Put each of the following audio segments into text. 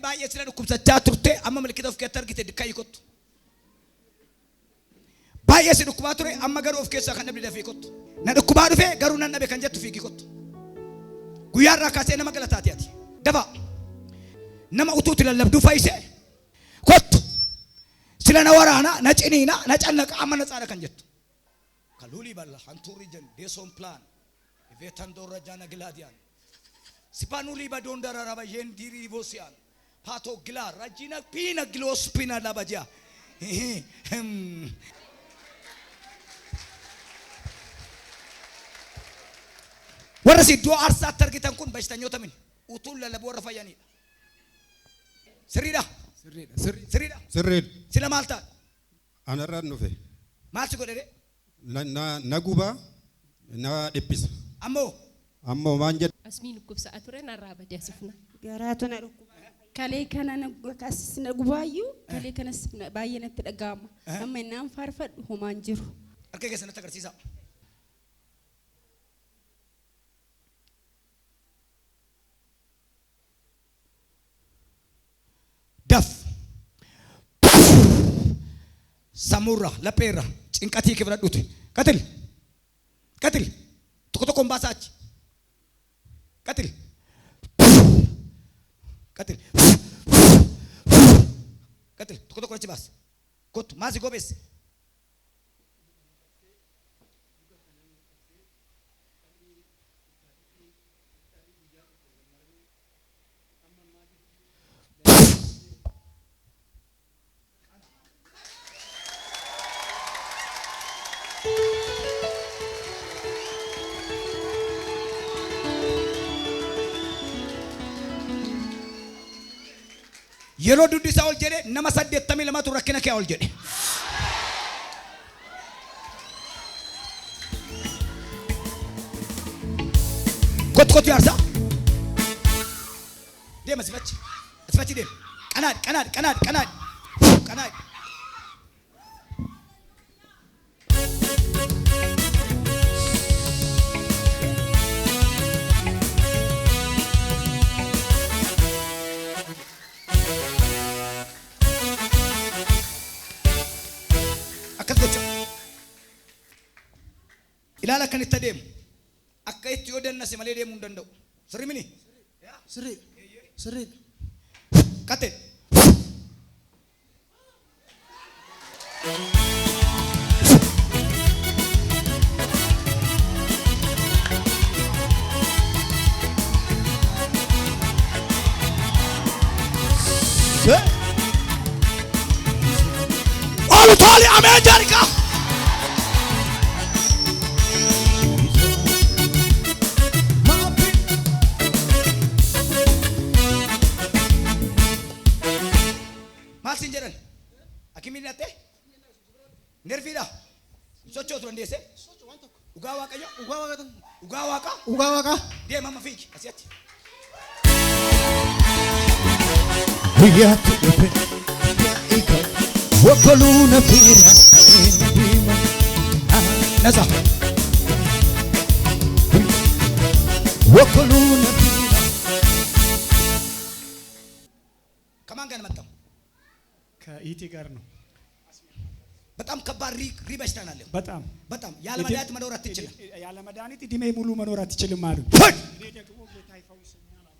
namni baay'ee sila dhukkubsachaa turte amma mallattoo of keessatti argite dikkaayii kottu. Baay'ee si dhukkubaa ture amma garuu of keessaa kan dhabde dafii kottu. Na dhukkubaa dhufe garuu nan dhabe kan jettu fiigi kottu. Guyyaa irraa kaasee nama galataati ati. Daba nama utuuti lallabduu faayisee kottu. Sila na waraana na ciniina na cannaqa amma na tsaara kan jettu. Kaluli balla hantuuri jen deesoon plan veetan doorra jaana gilaadiyaan. Sipaanuli badoon dararaba yendiri bosiyaan. Paato gilaa rajina piina giloos piina labajaa. Warra si iddoo aarsaatti argitan kun bashtanyoota min utuun lallabuu warra fayyanidha. Sirriidha. Sirriidha. Sirriidha. Sila maal ta'a? Anarraan dhufe. Maal si godhe? Na gubaa na dhiphisa. Ammoo maan jedha. Asmiin dhukkubsa ture narraa badee asufna. Garaatu na dhukkuba. Kalee kana na gubaayyuu kalee kanas baay'ee natti dhaga'ama. Amma innaan faarfadhu homaan jiru. Harka keessatti agarsiisa. Daf samurra lapeerra cinqatii kee fudhadhuuti. Qatil tokko tokkoon baasaa achi. Qatil tokko tokko achi baas. Kottu maasi gobeesse. Yeroo duddisaa ol jedhe nama 82 rakkina kee ol jedhe. Kottu yaarsa. Deema sifachi deema. Qanaad. Ilaala kan itti adeemu akka itti yoo dannase malee deemuu hin danda'u. Sirrii mini? Sirrii. Qate. Olu toli ameen jarika. Masin jalan, akimi nate, nervida, socho tuan dese, ugawa kayo, ugawa ka, dia mama fiji, asiat. Dia tu ika, wakaluna pira, nasa, wakaluna pira. Kamangan matam. ከኢቲ ጋር ነው። በጣም ከባድ ሪበሽታ አለ። በጣም ያለ መድኃኒት መኖር አትችልም። ያለ መድኃኒት እድሜ ሙሉ መኖር አትችልም አሉ። እኔ ደግሞ ጌታ ይፈውሰኛል አሉ።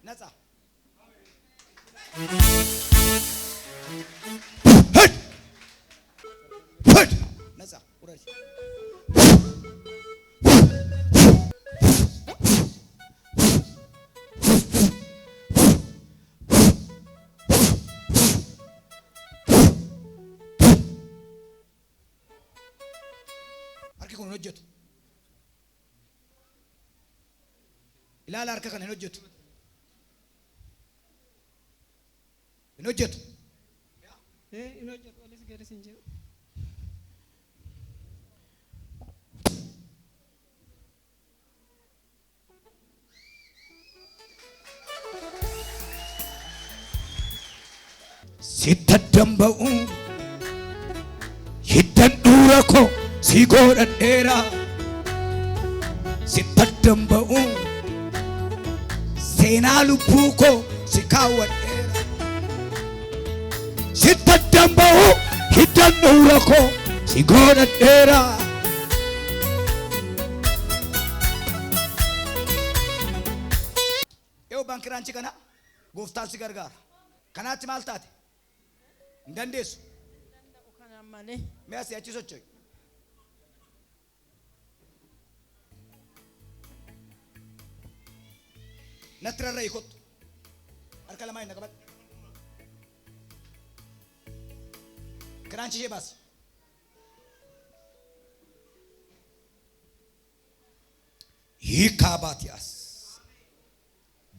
ነፃ ነፃ ውረድ። Kun hojjetu ilaala harka kana hin hojjetu olis garis hin jiru. sittadamba'u hiddan dura ko si godhadheera sittadamba'u seenaa lubbuu ko si kaawwadheera sitta damba'u hiddan dhuura koo si godhadheera yoo bankiraanchi kana gooftaan si gargaara kanaatti maal taate hin dandeessu mee asii achi socho'i natti rarra'ii kottu harka lamaa hin naqabadhu kiraanchi ishee baasi hiikaa baati as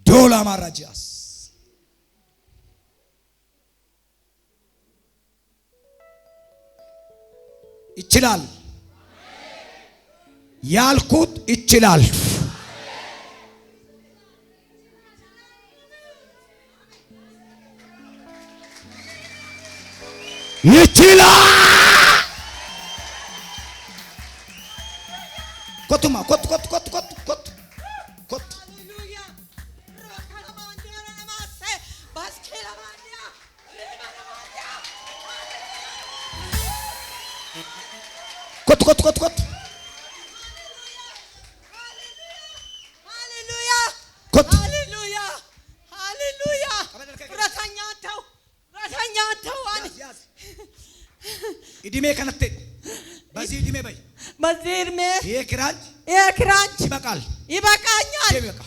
doolaa maarraji as ይችላል ያልኩት ይችላል ይችላል ኮቱማ ኮት ኮት ኮት ኮት ኮት ኮት ሃሌሉያ ሮካላማንዲራ ነማሴ ባስኬላማንዲያ ሪባራማንዲያ ኮት ኮት ኮት ኮት ሃሌሉያ ኮት ሃሌሉያ ሃሌሉያ ረታኛተው አን ኢዲሜ ከነቴ በዚህ ኢዲሜ በይ በዚህ ኢዲሜ የክራንች ይበቃል ይበቃኛል ይበቃ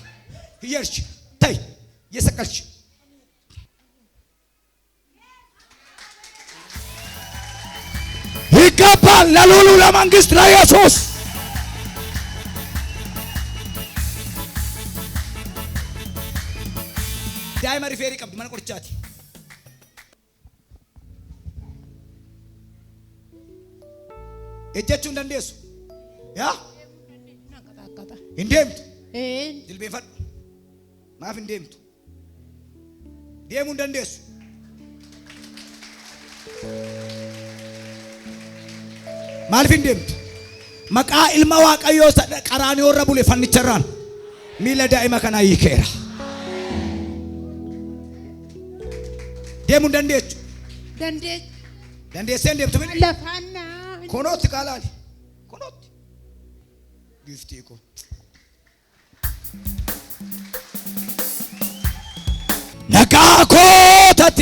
ይርሽ ታይ የሰቀልሽ ይገባል ለሉሉ ለመንግስት ለኢየሱስ ዳይመሪ ፌሪ ቀብድ ማን ቆርቻቲ እጀቹን እንደንደሱ ያ እንደምት ድልቤፈድ ማፍ እንደምት ደሙ እንደንደሱ ማልፍ እንደምት መቃ ኢልማ ዋቀዮ ቀራኒ ወረቡለ ፈንቸራን ሚለ ዳይማ ከና ይከራ ደሙ እንደንደቹ ደንደሰ እንደምት ምን ለፋና ኮኖት ቃላል ኮኖት ግፍቲኮ ነጋኮተቲ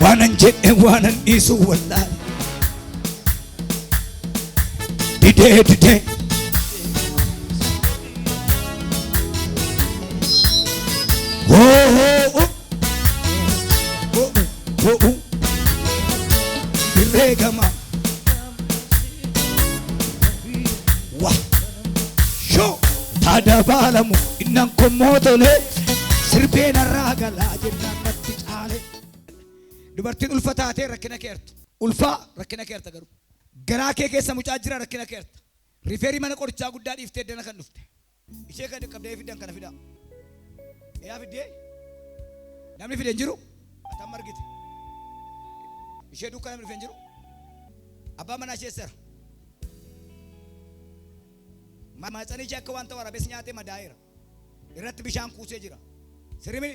ዋነንጀ ዋነን ኢሱ ወላል ዲዴ Regama wa sho tadabalamu innan komotole sirbena ragala jennatti caale dubartiin ulfataatee rakkina keertu ulfaa rakkina keerta garuu garaa kee keessa mucaa jira rakkina keerta rifeerii mana qorichaa guddaa dhiiftee dana kan dhufte ishee kan qabdee fidan kana fida yaa fidee namni fideen jiru atam margite ishee dukkana namni fideen jiru Abba mana sheser. Maatsanii jee akka wanta waraabes nyaatee madaa'eera. Irratti bishaan kuusee jira. Sirimi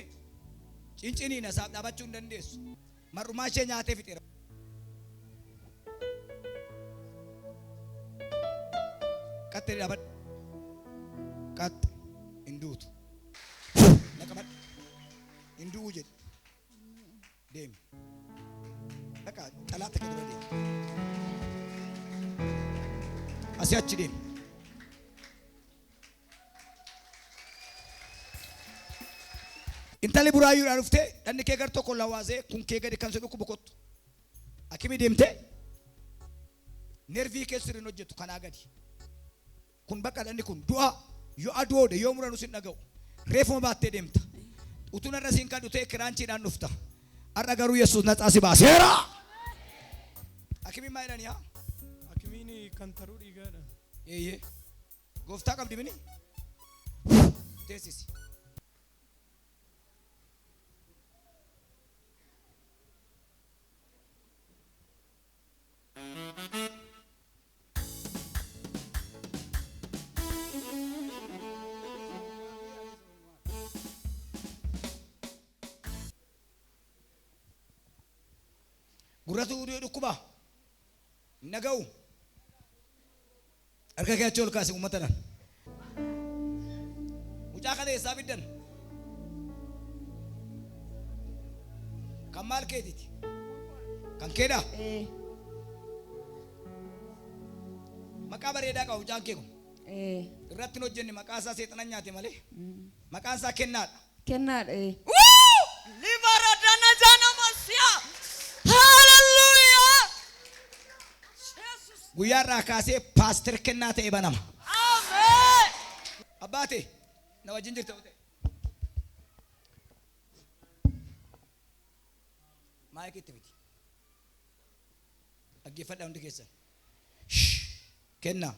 cinciniin isaaf dhaabachuu hin dandeessu. Mar'umaa ishee nyaatee fixeera. Qatte dhaabadhu. Qatte hinduutu. Naqabadhu. Hinduu jedhu. Deemi. Dhaqa xalaata kee dura deemi. Asii achi deemi. Intalli buraayyuudhaan dhuftee dhanni kee gar tokko lawaasee kun kee gadi kan sedhu bokottu. Akimi deemtee nervii kee sirriin hojjetu kanaa gadi. Kun bakka dhanni kun du'a yoo adoode yoo muranu sin dhaga'u reefuma baattee deemta. Utuu narra siin kan dhutee kiraanchiidhaan dhufta. Har'a garuu Yesuus naxaa si baaseera. Akimi maa jedhani yaa? Akimiin kan taruu dhiigaadha. Eeyyee. Gooftaa qabdi bini? Teessisi. gurratu dhukkuba naga'u harka keetti ol kaase uummata dhaan mucaa kana eessaa fiddan kan maal keetiiti kan keedha maqaa bareedaa qaba mucaan kee kun irratti hin hojjenne maqaa isaa seexana nyaate malee maqaan isaa kennaadha kennaadha Liberadana jana masia. Hallelujah. guyyaa irraa kaasee paaster kennaa ta'e banama Amen. abbaate na wajjin jirta ta'e maayikitti miti dhaggeeffadhaa hundi keessan kennaa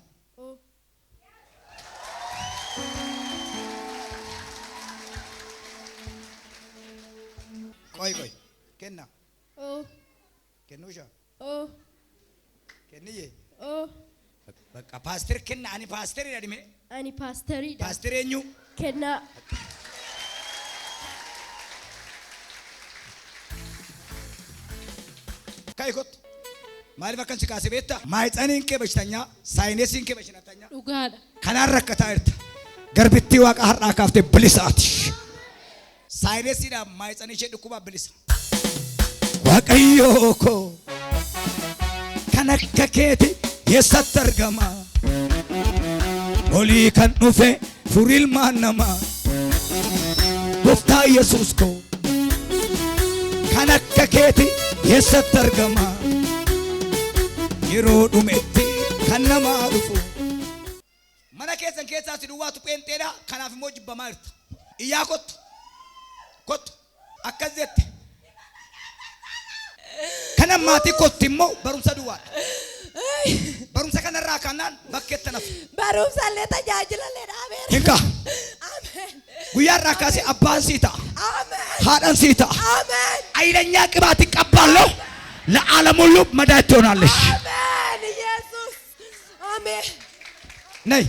Koi kenna kennusha kenniye bakka pastor kenna ani pastor ida dime Ani paastari dha. pastor enyu Kennaa. kai kot maaliif akkan si kaase beekta maayitzaniin kee bashitanyaa saayinesiin kee bashinatanya Dhugaadha. kanaan rakkataa jirta garbittii waaqa har'aa kaaftee bilisaati saayinesiidhaan maayitzanii ishee dhukkubaa bilisa waaqayyoo koo kan akka keeti eessatti argama olii kan dhufe furii ilmaan namaa gooftaa yesuus koo kan akka keeti eessatti argama yeroo dhumetti kan namaa dhufu mana keessan keessaa si duwwaatu pheenxeedha kanaaf immoo jibbamaa jirta iyyaa kottu akkas jette kana maatii kotti immoo barumsa duwwaadha barumsa kanarraa kanaan bakkeetta nafu Barumsa illee tajaajila illee dhaabeera. hinka Amen. guyyaa irraa kaasee abbaan sii ta'a Amen. haadhaan sii ta'a Amen. አይለኛ ቅባት ይቀባለሁ ለዓለም ሁሉ መድኃኒት ትሆናለሽ Amen. Jesus. Amen. ነይ